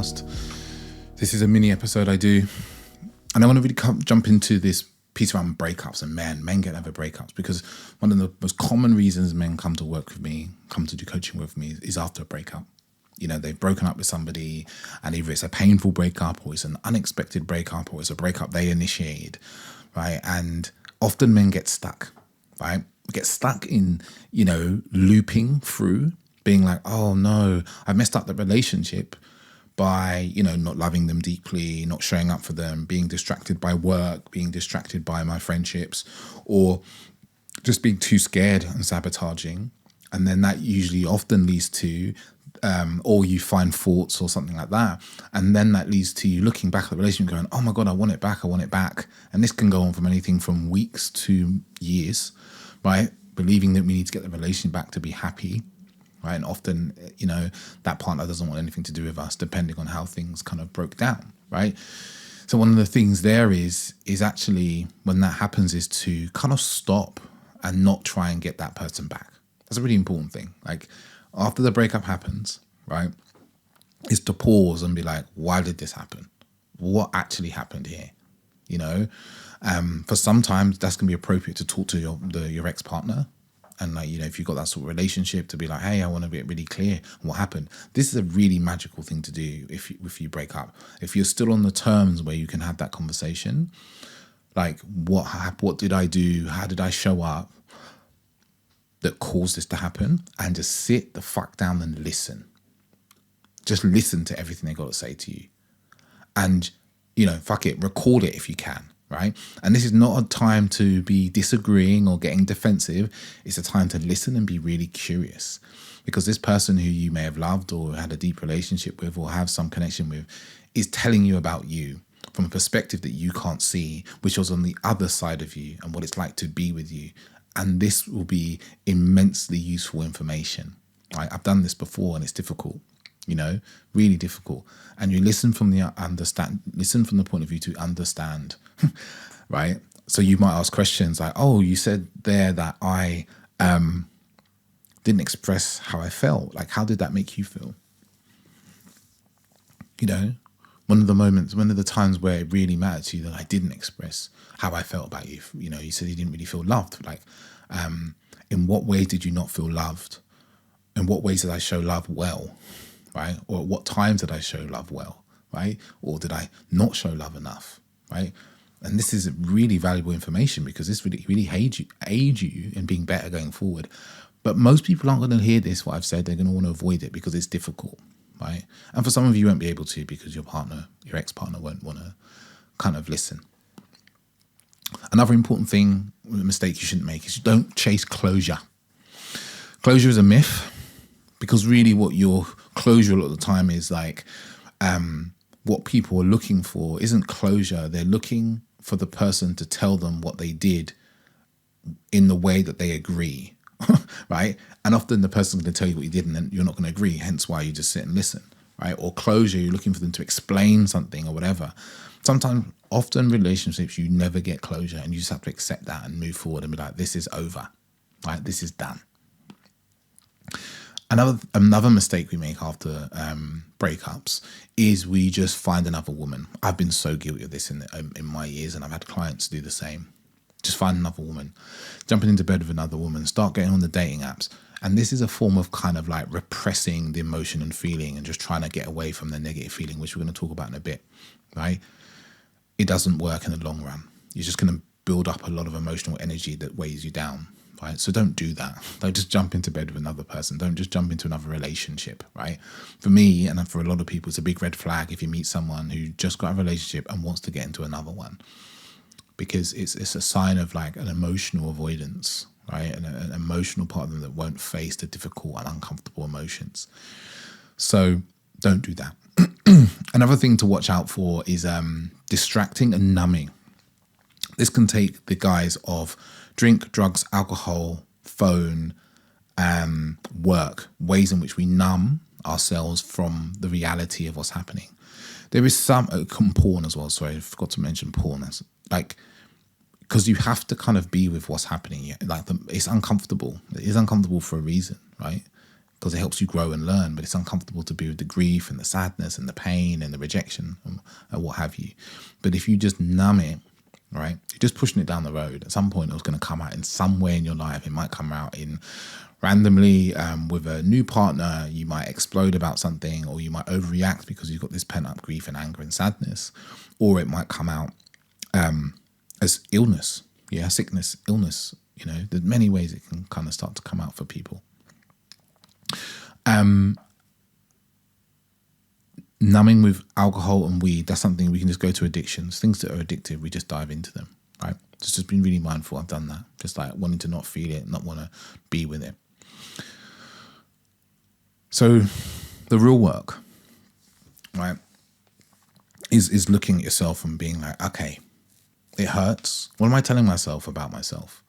podcast. This is a mini episode I do, and I want to really jump into this piece around breakups and men get over breakups, because one of the most common reasons men come to work with me, come to do coaching with me, is after a breakup. You know, they've broken up with somebody, and either it's a painful breakup or it's an unexpected breakup or it's a breakup they initiated, right? And often men get stuck, right? Get stuck in, looping through, being like, oh no, I messed up the relationship by, not loving them deeply, not showing up for them, being distracted by work, being distracted by my friendships, or just being too scared and sabotaging. And then that usually often leads to, or you find faults or something like that. And then that leads to you looking back at the relationship going, oh my God, I want it back. And this can go on from anything from weeks to years, right? Believing that we need to get the relationship back to be happy, right? And often, that partner doesn't want anything to do with us, depending on how things kind of broke down, right? So one of the things there is actually, when that happens, is to kind of stop and not try and get that person back. That's a really important thing. Like, after the breakup happens, right, is to pause and be like, why did this happen? What actually happened here? For sometimes that's going to be appropriate to talk to your ex-partner. And if you've got that sort of relationship, to be like, hey, I want to get really clear on what happened. This is a really magical thing to do if you break up. If you're still on the terms where you can have that conversation, like, what did I do? How did I show up that caused this to happen? And just sit the fuck down and listen. Just listen to everything they got to say to you. And, fuck it, record it if you can. Right? And this is not a time to be disagreeing or getting defensive. It's a time to listen and be really curious, because this person who you may have loved or had a deep relationship with or have some connection with is telling you about you from a perspective that you can't see, which was on the other side of you, and what it's like to be with you. And this will be immensely useful information. Right? I've done this before, and it's difficult. Really difficult. And you listen from the point of view to understand, right? So you might ask questions like, oh, you said there that I didn't express how I felt. Like, how did that make you feel? One of the times where it really mattered to you that I didn't express how I felt about you. You said you didn't really feel loved. Like, in what ways did you not feel loved? In what ways did I show love well? Right? Or at what times did I show love well, right? Or did I not show love enough, right? And this is really valuable information, because this really aid you in being better going forward. But most people aren't going to hear this, what I've said. They're going to want to avoid it because it's difficult, right? And for some of you, won't be able to, because your ex-partner won't want to kind of listen. Another important thing, a mistake you shouldn't make, is you don't chase closure. Closure is a myth. Because really what your closure a lot of the time is like, what people are looking for isn't closure. They're looking for the person to tell them what they did in the way that they agree, right? And often the person's going to tell you what you did, and then you're not going to agree, hence why you just sit and listen, right? Or closure, you're looking for them to explain something or whatever. Often relationships, you never get closure, and you just have to accept that and move forward and be like, this is over, right? This is done. Another mistake we make after breakups is we just find another woman. I've been so guilty of this in my years, and I've had clients do the same. Just find another woman, jumping into bed with another woman, start getting on the dating apps. And this is a form of kind of like repressing the emotion and feeling, and just trying to get away from the negative feeling, which we're going to talk about in a bit, right? It doesn't work in the long run. You're just going to build up a lot of emotional energy that weighs you down. Right? So don't do that. Don't just jump into bed with another person. Don't just jump into another relationship, right? For me, and for a lot of people, it's a big red flag if you meet someone who just got a relationship and wants to get into another one, because it's a sign of like an emotional avoidance, right? And an emotional part of them that won't face the difficult and uncomfortable emotions. So don't do that. Another thing to watch out for is distracting and numbing. This can take the guise of drink, drugs, alcohol, phone, work, ways in which we numb ourselves from the reality of what's happening. There is some porn as well. Sorry, I forgot to mention porn. That's like, because you have to kind of be with what's happening. Like, it's uncomfortable. It is uncomfortable for a reason, right? because it helps you grow and learn, but it's uncomfortable to be with the grief and the sadness and the pain and the rejection and what have you. But if you just numb it, right, you're just pushing it down the road. At some point, it's going to come out in some way in your life. It might come out in randomly with a new partner. You might explode about something, or you might overreact because you've got this pent up grief and anger and sadness, or it might come out as illness, sickness, illness. There's many ways it can kind of start to come out for people. Numbing with alcohol and weed, that's something we can just go to addictions. Things that are addictive, we just dive into them, right? Just been really mindful. I've done that. Just like wanting to not feel it, not want to be with it. So the real work, right, is looking at yourself and being like, okay, it hurts. What am I telling myself about myself?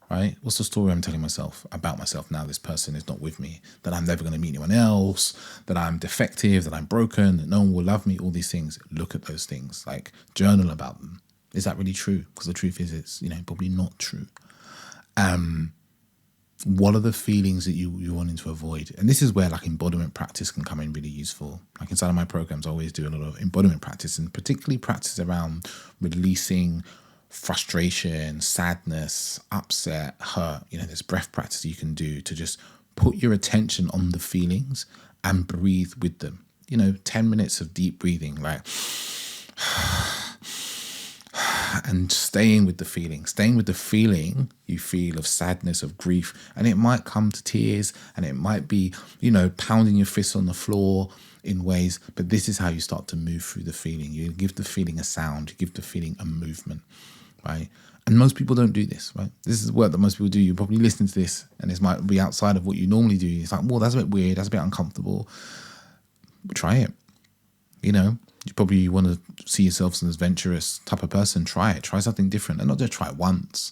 Right? What's the story I'm telling myself about myself now this person is not with me, that I'm never going to meet anyone else, that I'm defective, that I'm broken, that no one will love me, all these things. Look at those things, like journal about them. Is that really true? Because the truth is it's, probably not true. What are the feelings that you're wanting to avoid? And this is where like embodiment practice can come in really useful. Like inside of my programs, I always do a lot of embodiment practice, and particularly practice around releasing frustration, sadness, upset, hurt. There's breath practice you can do to just put your attention on the feelings and breathe with them. 10 minutes of deep breathing, like, and staying with the feeling you feel of sadness, of grief. And it might come to tears, and it might be, pounding your fists on the floor in ways, but this is how you start to move through the feeling. You give the feeling a sound, you give the feeling a movement. Right? And most people don't do this, right? This is work that most people do. You probably listen to this and this might be outside of what you normally do. It's like, well, that's a bit weird. That's a bit uncomfortable. But try it. You probably want to see yourself as an adventurous type of person. Try it. Try something different. And not just try it once.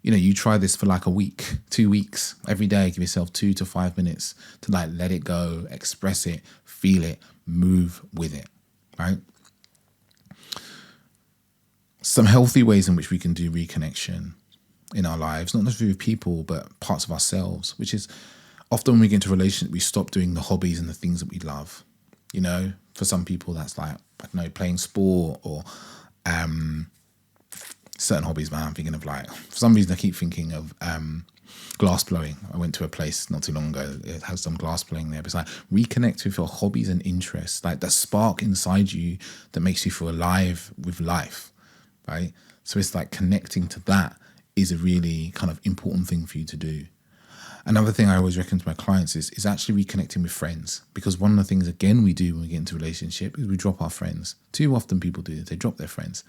You try this for like a week, 2 weeks, every day. Give yourself 2 to 5 minutes to like let it go, express it, feel it, move with it, right? Some healthy ways in which we can do reconnection in our lives, not necessarily with people, but parts of ourselves, which is often when we get into a relationship, we stop doing the hobbies and the things that we love. For some people, that's like, playing sport or certain hobbies, man. I'm thinking of like, for some reason, I keep thinking of glass blowing. I went to a place not too long ago. It has some glass blowing there. But it's like reconnect with your hobbies and interests, like that spark inside you that makes you feel alive with life. Right? So it's like connecting to that is a really kind of important thing for you to do. Another thing I always recommend to my clients is actually reconnecting with friends, because one of the things, again, we do when we get into a relationship is we drop our friends. Too often people do this, they drop their friends.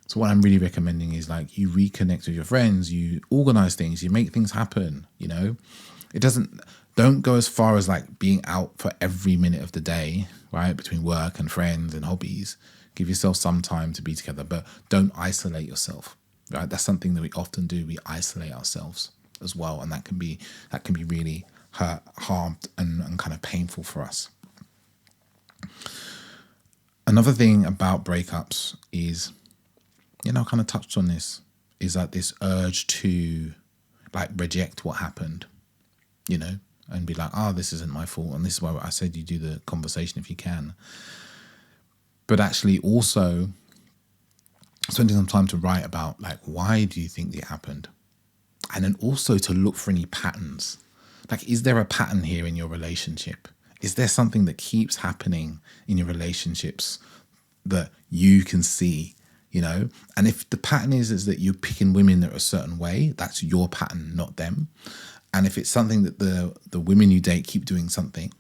So what I'm really recommending is like you reconnect with your friends, you organize things, you make things happen, don't go as far as like being out for every minute of the day, right? Between work and friends and hobbies. Give yourself some time to be together, but don't isolate yourself, right? That's something that we often do. We isolate ourselves as well. And that can be really harmed and kind of painful for us. Another thing about breakups is, I kind of touched on this, is that this urge to like reject what happened, and be like, this isn't my fault. And this is why I said you do the conversation if you can. But actually also spending some time to write about like, why do you think it happened? And then also to look for any patterns. Like, is there a pattern here in your relationship? Is there something that keeps happening in your relationships that you can see, And if the pattern is that you're picking women that are a certain way, that's your pattern, not them. And if it's something that the women you date keep doing something,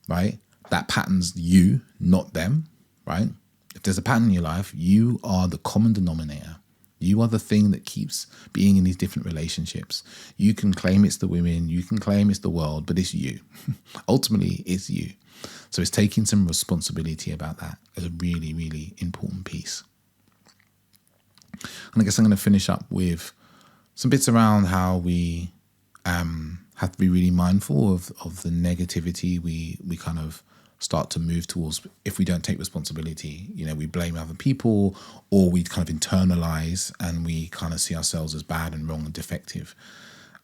right? That pattern's you, not them. Right? If there's a pattern in your life, you are the common denominator. You are the thing that keeps being in these different relationships. You can claim it's the women, you can claim it's the world, but it's you. Ultimately, it's you. So it's taking some responsibility about that as a really, really important piece. And I guess I'm going to finish up with some bits around how we have to be really mindful of the negativity we kind of start to move towards if we don't take responsibility. We blame other people, or we kind of internalize and we kind of see ourselves as bad and wrong and defective.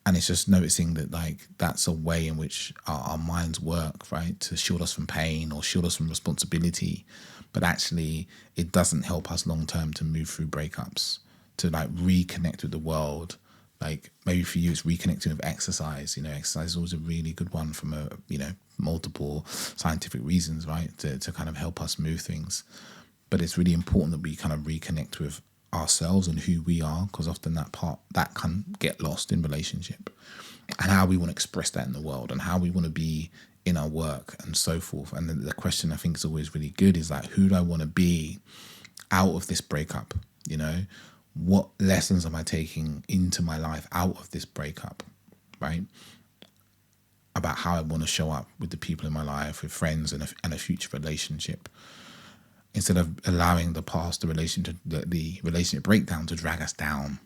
And it's just noticing that like that's a way in which our minds work, right? To shield us from pain or shield us from responsibility. But actually it doesn't help us long term to move through breakups, to like reconnect with the world. Like maybe for you it's reconnecting with exercise. You know, exercise is always a really good one from a, you know, multiple scientific reasons, right? To kind of help us move things. But it's really important that we kind of reconnect with ourselves and who we are, because often that part that can get lost in relationship, and how we want to express that in the world, and how we want to be in our work and so forth. And the question I think is always really good is like, who do I want to be out of this breakup? You know, what lessons am I taking into my life out of this breakup, right? About how I want to show up with the people in my life, with friends, and a future relationship, instead of allowing the past, the relationship breakdown to drag us down.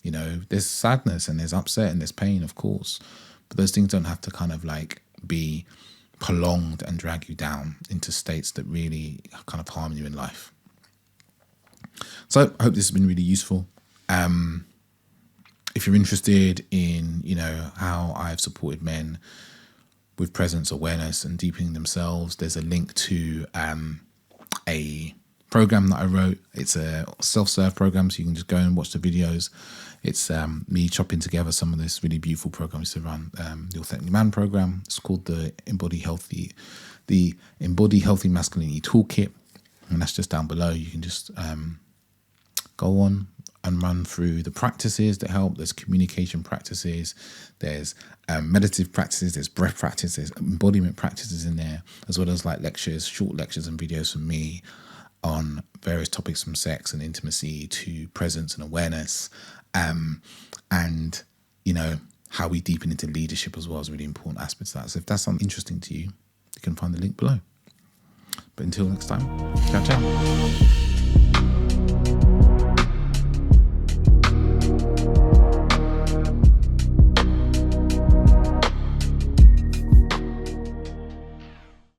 You know, there's sadness and there's upset and there's pain, of course, but those things don't have to kind of like be prolonged and drag you down into states that really kind of harm you in life. So I hope this has been really useful. If you're interested in, you know, how I've supported men with presence, awareness, and deepening themselves, there's a link to a program that I wrote. It's a self-serve program, so you can just go and watch the videos. It's me chopping together some of this really beautiful programs to run. The Authentic Man program. It's called the Embody Healthy Masculinity Toolkit, and that's just down below. You can just go on and run through the practices that help. There's communication practices, there's meditative practices, there's breath practices, there's embodiment practices in there, as well as like lectures, short lectures and videos from me on various topics from sex and intimacy to presence and awareness, and you know, how we deepen into leadership as well is a really important aspect of that. So if that's something interesting to you, you can find the link below. But until next time, ciao ciao.